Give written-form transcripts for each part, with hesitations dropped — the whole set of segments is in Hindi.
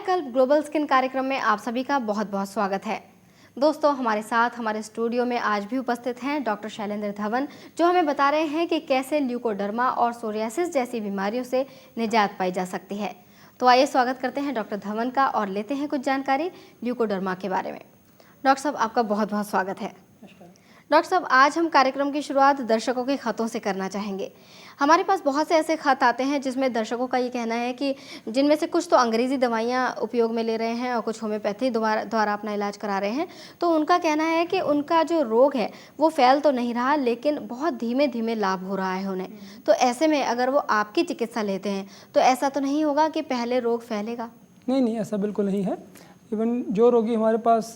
कायाकल्प ग्लोबल स्किन कार्यक्रम में आप सभी का बहुत बहुत स्वागत है। दोस्तों, हमारे साथ हमारे स्टूडियो में आज भी उपस्थित हैं डॉक्टर शैलेंद्र धवन, जो हमें बता रहे हैं कि कैसे ल्यूकोडर्मा और सोरियासिस जैसी बीमारियों से निजात पाई जा सकती है। तो आइए स्वागत करते हैं डॉक्टर धवन का और लेते हैं कुछ जानकारी ल्यूकोडर्मा के बारे में। डॉक्टर साहब, आपका बहुत बहुत स्वागत है। डॉक्टर साहब, आज हम कार्यक्रम की शुरुआत दर्शकों के खतों से करना चाहेंगे। हमारे पास बहुत से ऐसे खत आते हैं जिसमें दर्शकों का ये कहना है कि जिनमें से कुछ तो अंग्रेज़ी दवाइयाँ उपयोग में ले रहे हैं और कुछ होम्योपैथी द्वारा अपना इलाज करा रहे हैं। तो उनका कहना है कि उनका जो रोग है वो फैल तो नहीं रहा, लेकिन बहुत धीमे धीमे लाभ हो रहा है उन्हें। तो ऐसे में अगर वो आपकी चिकित्सा लेते हैं तो ऐसा तो नहीं होगा कि पहले रोग फैलेगा? नहीं, ऐसा बिल्कुल नहीं है। इवन जो रोगी हमारे पास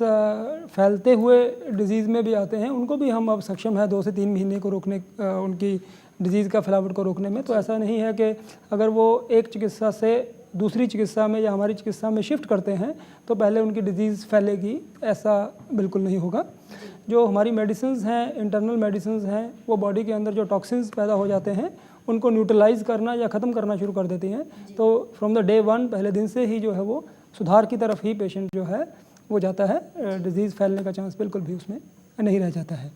फैलते हुए डिजीज़ में भी आते हैं, उनको भी हम अब सक्षम है 2 से 3 महीने को रोकने, उनकी डिजीज़ का फैलावट को रोकने में। तो ऐसा नहीं है कि अगर वो एक चिकित्सा से दूसरी चिकित्सा में या हमारी चिकित्सा में शिफ्ट करते हैं तो पहले उनकी डिजीज़ फैलेगी, ऐसा बिल्कुल नहीं होगा। जो हमारी मेडिसिन्स हैं, इंटरनल मेडिसिन्स हैं, वो बॉडी के अंदर जो टॉक्सिन्स पैदा हो जाते हैं उनको न्यूट्रलाइज़ करना या ख़त्म करना शुरू कर देती हैं। तो फ्रॉम द डे 1 पहले दिन से ही जो है वो सुधार की तरफ ही पेशेंट जो है वो जाता है। डिजीज़ फैलने का चांस बिल्कुल भी उसमें नहीं रह जाता है।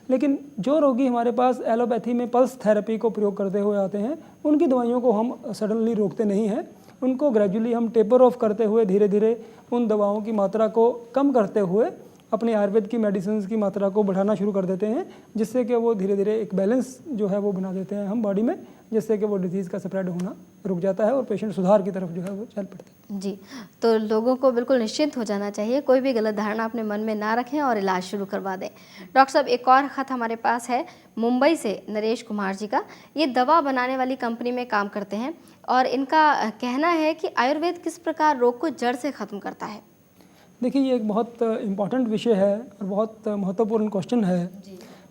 लेकिन जो रोगी हमारे पास एलोपैथी में पल्स थेरेपी को प्रयोग करते हुए आते हैं, उनकी दवाइयों को हम सडनली रोकते नहीं हैं। उनको ग्रेजुअली हम टेपर ऑफ करते हुए धीरे धीरे उन दवाओं की मात्रा को कम करते हुए अपने आयुर्वेद की मेडिसिन की मात्रा को बढ़ाना शुरू कर देते हैं, जिससे कि वो धीरे धीरे एक बैलेंस जो है वो बना देते हैं हम बॉडी में, जिससे कि वो डिजीज़ का स्प्रेड होना रुक जाता है और पेशेंट सुधार की तरफ जो है वो चल पड़ता है। जी, तो लोगों को बिल्कुल निश्चिंत हो जाना चाहिए, कोई भी गलत धारणा अपने मन में ना रखें और इलाज शुरू करवा दें। डॉक्टर साहब, एक और ख़त हमारे पास है मुंबई से नरेश कुमार जी का। ये दवा बनाने वाली कंपनी में काम करते हैं और इनका कहना है कि आयुर्वेद किस प्रकार रोग को जड़ से ख़त्म करता है। देखिए, ये एक बहुत इम्पॉर्टेंट विषय है और बहुत महत्वपूर्ण क्वेश्चन है,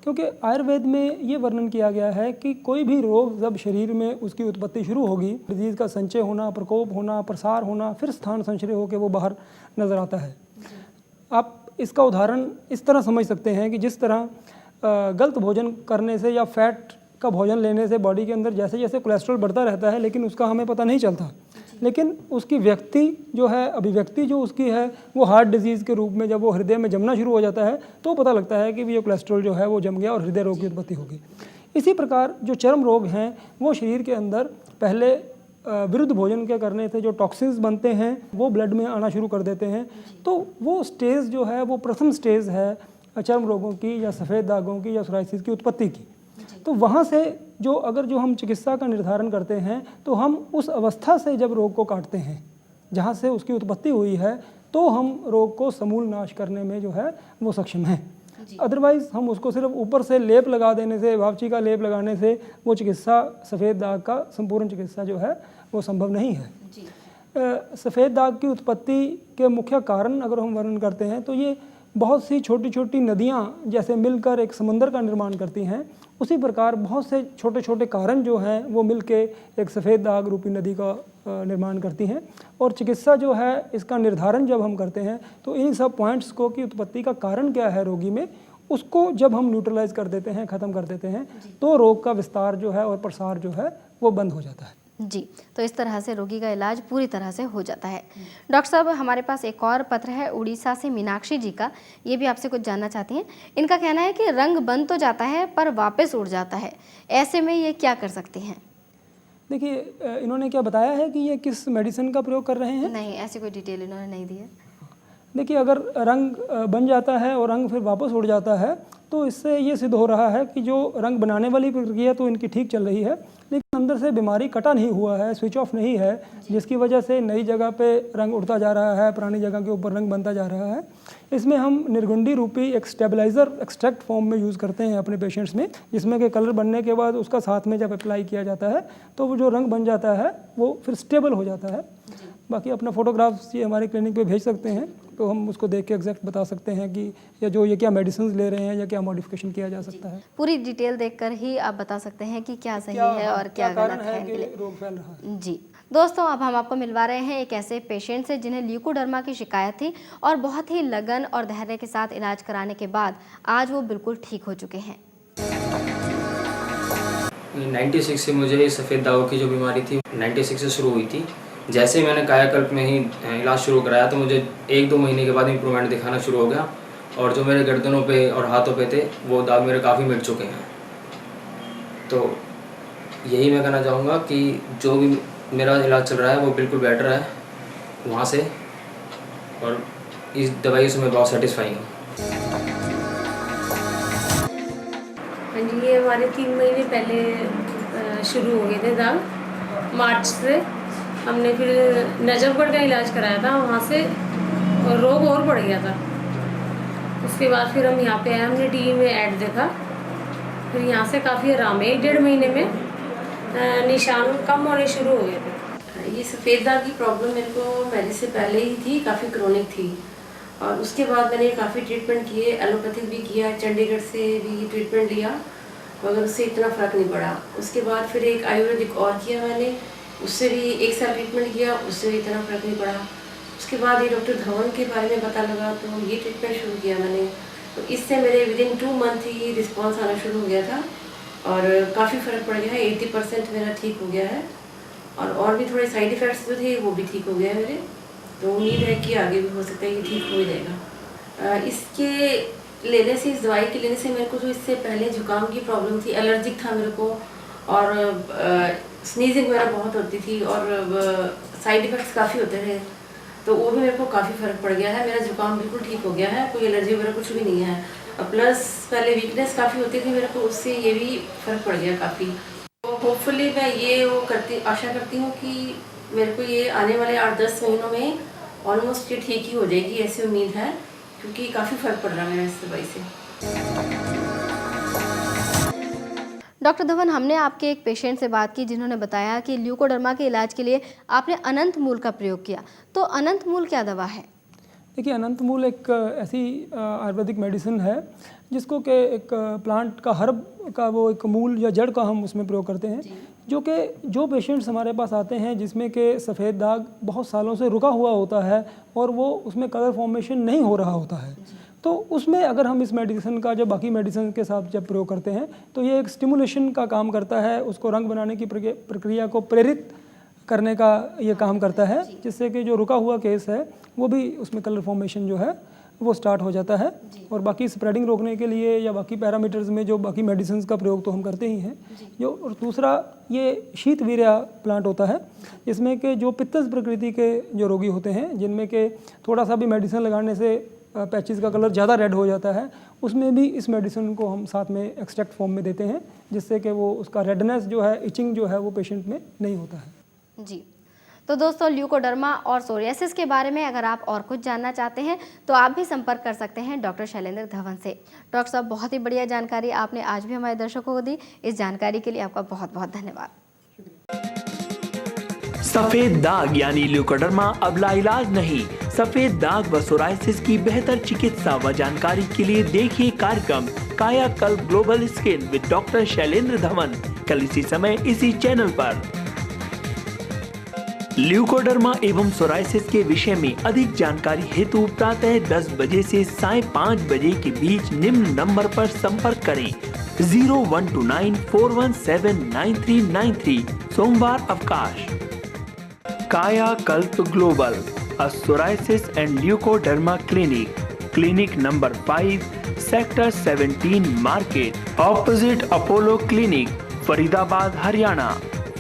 क्योंकि आयुर्वेद में ये वर्णन किया गया है कि कोई भी रोग जब शरीर में उसकी उत्पत्ति शुरू होगी, डिजीज़ का संचय होना, प्रकोप होना, प्रसार होना, फिर स्थान संचय होकर वो बाहर नज़र आता है। आप इसका उदाहरण इस तरह समझ सकते हैं कि जिस तरह गलत भोजन करने से या फैट का भोजन लेने से बॉडी के अंदर जैसे जैसे कोलेस्ट्रॉल बढ़ता रहता है, लेकिन उसका हमें पता नहीं चलता, लेकिन उसकी व्यक्ति जो है, अभिव्यक्ति जो उसकी है, वो हार्ट डिजीज़ के रूप में जब वो हृदय में जमना शुरू हो जाता है तो पता लगता है कि ये कोलेस्ट्रॉल जो है वो जम गया और हृदय रोग की उत्पत्ति होगी। इसी प्रकार जो चर्म रोग हैं वो शरीर के अंदर पहले विरुद्ध भोजन के करने से जो टॉक्सिन्स बनते हैं वो ब्लड में आना शुरू कर देते हैं। तो वो स्टेज जो है वो प्रथम स्टेज है चर्म रोगों की या सफ़ेद दागों की या सोराइसिस की उत्पत्ति की। तो वहाँ से जो हम चिकित्सा का निर्धारण करते हैं तो हम उस अवस्था से जब रोग को काटते हैं जहाँ से उसकी उत्पत्ति हुई है, तो हम रोग को समूल नाश करने में जो है वो सक्षम हैं। अदरवाइज़ हम उसको सिर्फ ऊपर से लेप लगा देने से, वापची का लेप लगाने से वो चिकित्सा सफ़ेद दाग का संपूर्ण चिकित्सा जो है वो संभव नहीं है। सफ़ेद दाग की उत्पत्ति के मुख्य कारण अगर हम वर्णन करते हैं तो ये बहुत सी छोटी छोटी नदियाँ जैसे मिलकर एक समंदर का निर्माण करती हैं, उसी प्रकार बहुत से छोटे छोटे कारण जो हैं वो मिलके एक सफ़ेद दाग रूपी नदी का निर्माण करती हैं। और चिकित्सा जो है इसका निर्धारण जब हम करते हैं तो इन सब पॉइंट्स को कि उत्पत्ति का कारण क्या है रोगी में, उसको जब हम न्यूट्रलाइज कर देते हैं, ख़त्म कर देते हैं, तो रोग का विस्तार जो है और प्रसार जो है वो बंद हो जाता है। जी, तो इस तरह से रोगी का इलाज पूरी तरह से हो जाता है। डॉक्टर साहब, हमारे पास एक और पत्र है उड़ीसा से मीनाक्षी जी का, ये भी आपसे कुछ जानना चाहती हैं। इनका कहना है कि रंग बन तो जाता है पर वापस उड़ जाता है, ऐसे में ये क्या कर सकती हैं? देखिए, इन्होंने क्या बताया है कि ये किस मेडिसिन का प्रयोग कर रहे हैं? नहीं, ऐसी कोई डिटेल इन्होंने नहीं दी है। देखिए, अगर रंग बन जाता है और रंग फिर वापस उड़ जाता है तो इससे ये सिद्ध हो रहा है कि जो रंग बनाने वाली प्रक्रिया तो इनकी ठीक चल रही है, लेकिन अंदर से बीमारी कटा नहीं हुआ है, स्विच ऑफ नहीं है, जिसकी वजह से नई जगह पे रंग उड़ता जा रहा है, पुरानी जगह के ऊपर रंग बनता जा रहा है। इसमें हम निर्गुंडी रूपी एक स्टेबलाइज़र एक्सट्रैक्ट फॉर्म में यूज़ करते हैं अपने पेशेंट्स में, जिसमें कि कलर बनने के बाद उसका साथ में जब अप्लाई किया जाता है तो वो जो रंग बन जाता है वो फिर स्टेबल हो जाता है। बाकी अपना फ़ोटोग्राफ्स ये हमारे क्लिनिक पे भेज सकते हैं तो हम उसको देख के एग्जैक्ट बता सकते हैं कि ये क्या मेडिसिन ले रहे हैं या क्या मॉडिफिकेशन किया जा सकता है। पूरी डिटेल देखकर ही आप बता सकते हैं कि क्या सही है और क्या गलत है कि रोग फैल रहा है। जी दोस्तों, अब हम आपको मिलवा रहे हैं एक ऐसे पेशेंट से जिन्हें ल्यूकोडर्मा की शिकायत थी और बहुत ही लगन और धैर्य के साथ इलाज कराने के बाद आज वो बिल्कुल ठीक हो चुके हैं। 96 से मुझे सफ़ेद दागों की जो बीमारी थी 96 से शुरू हुई थी जैसे ही मैंने कायाकल्प में ही इलाज शुरू कराया तो मुझे 1-2 महीने के बाद इम्प्रूवमेंट दिखाना शुरू हो गया और जो मेरे गर्दनों पे और हाथों पे थे वो दाग मेरे काफ़ी मिट चुके हैं। तो यही मैं कहना चाहूँगा कि जो भी मेरा इलाज चल रहा है वो बिल्कुल बेटर है वहाँ से, और इस दवाई से मैं बहुत सेटिस्फाई हूँ। हाँ जी, ये हमारे 3 महीने पहले शुरू हो गए थे दाग। मार्च से हमने फिर नजफगढ़ का इलाज कराया था, वहाँ से रोग और बढ़ गया था। उसके बाद फिर हम यहाँ पे आए, हमने टीवी में ऐड देखा, फिर यहाँ से काफ़ी आराम है। 1-1.5 महीने में निशान कम होने शुरू हो गए थे। ये सफ़ेद दाग की प्रॉब्लम मेरे को पहले से पहले ही थी, काफ़ी क्रोनिक थी, और उसके बाद मैंने काफ़ी ट्रीटमेंट किए, एलोपैथिक भी किया, चंडीगढ़ से भी ट्रीटमेंट लिया, मगर उससे इतना फ़र्क नहीं पड़ा। उसके बाद फिर एक आयुर्वेदिक और किया मैंने, उससे भी 1 साल ट्रीटमेंट किया, उससे भी इतना फ़र्क नहीं पड़ा। उसके बाद ये डॉक्टर धवन के बारे में पता लगा तो ये ट्रीटमेंट शुरू किया मैंने, तो इससे मेरे विदिन 2 मंथ ही रिस्पॉन्स आना शुरू हो गया था और काफ़ी फ़र्क पड़ गया है। 80% मेरा ठीक हो गया है, और भी थोड़े साइड इफ़ेक्ट्स जो थे वो भी ठीक हो गए हैं मेरे। तो उम्मीद है कि आगे भी हो सकता है ये ठीक हो ही जाएगा। इसके लेने से, इस दवाई के लेने से मेरे को जो इससे पहले जुकाम की प्रॉब्लम थी, एलर्जिक था मेरे को, और स्नीजिंग वगैरह बहुत होती थी और साइड इफ़ेक्ट्स काफ़ी होते थे, तो वो भी मेरे को काफ़ी फ़र्क पड़ गया है। मेरा जुकाम बिल्कुल ठीक हो गया है, कोई एलर्जी वगैरह कुछ भी नहीं है। प्लस पहले वीकनेस काफ़ी होती थी मेरे को, उससे ये भी फ़र्क पड़ गया काफ़ी। तो होपफुली मैं ये आशा करती हूँ कि मेरे को ये आने वाले 8-10 महीनों में ऑलमोस्ट ये ठीक ही हो जाएगी, ऐसी उम्मीद है, क्योंकि काफ़ी फ़र्क पड़ रहा है मेरा इस दवाई से। डॉक्टर धवन, हमने आपके एक पेशेंट से बात की जिन्होंने बताया कि ल्यूकोडर्मा के इलाज के लिए आपने अनंत मूल का प्रयोग किया। तो अनंत मूल क्या दवा है? देखिए, अनंत मूल एक ऐसी आयुर्वेदिक मेडिसिन है जिसको कि एक प्लांट का, हर्ब का वो एक मूल या जड़ का हम उसमें प्रयोग करते हैं, जो पेशेंट्स हमारे पास आते हैं जिसमें कि सफ़ेद दाग बहुत सालों से रुका हुआ होता है और वो उसमें कलर फॉर्मेशन नहीं हो रहा होता है, तो उसमें अगर हम इस मेडिसिन का जब बाकी मेडिसिन के साथ जब प्रयोग करते हैं तो ये एक स्टिमुलेशन का काम करता है, उसको रंग बनाने की प्रक्रिया को प्रेरित करने का ये काम करता है, जिससे कि जो रुका हुआ केस है वो भी उसमें कलर फॉर्मेशन जो है वो स्टार्ट हो जाता है। और बाकी स्प्रेडिंग रोकने के लिए या बाकी पैरामीटर्स में जो बाकी मेडिसिन का प्रयोग तो हम करते ही हैं। जो और दूसरा ये शीतवीर्या प्लांट होता है, जिसमें कि जो पित्तज प्रकृति के जो रोगी होते हैं, जिनमें कि थोड़ा सा भी मेडिसिन लगाने से पैचेस का कलर ज़्यादा रेड हो जाता है, उसमें भी इस मेडिसिन को हम साथ में एक्सट्रैक्ट फॉर्म में देते हैं, जिससे कि वो उसका रेडनेस जो है, इचिंग जो है वो पेशेंट में नहीं होता है। जी, तो दोस्तों, ल्यूकोडर्मा और सोरियासिस के बारे में अगर आप और कुछ जानना चाहते हैं तो आप भी संपर्क कर सकते हैं डॉक्टर शैलेंद्र धवन से। डॉक्टर साहब, बहुत ही बढ़िया जानकारी आपने आज भी हमारे दर्शकों को दी। इस जानकारी के लिए आपका बहुत बहुत धन्यवाद। सफेद दाग यानी ल्यूकोडर्मा अब लाइलाज नहीं। सफेद दाग व सोराइसिस की बेहतर चिकित्सा व जानकारी के लिए देखिए कार्यक्रम कायाकल्प global skin with doctor Shailendra Dhawan, कल इसी समय इसी चैनल पर। ल्यूकोडर्मा एवं सोराइसिस के विषय में अधिक जानकारी हेतु प्रातः 10 बजे से सायं 5 बजे के बीच निम्न नंबर पर संपर्क करें 012941799393। सोमवार अवकाश। कायाकल्प global, a psoriasis and leucoderma clinic number 5, sector 17 market, opposite Apollo clinic, Faridabad, Haryana.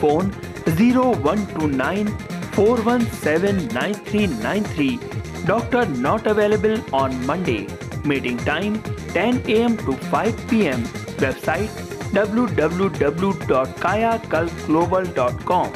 Phone 012941799393। Doctor not available on Monday. Meeting time 10 a.m. to 5 p.m. Website www.kayakalpglobal.com.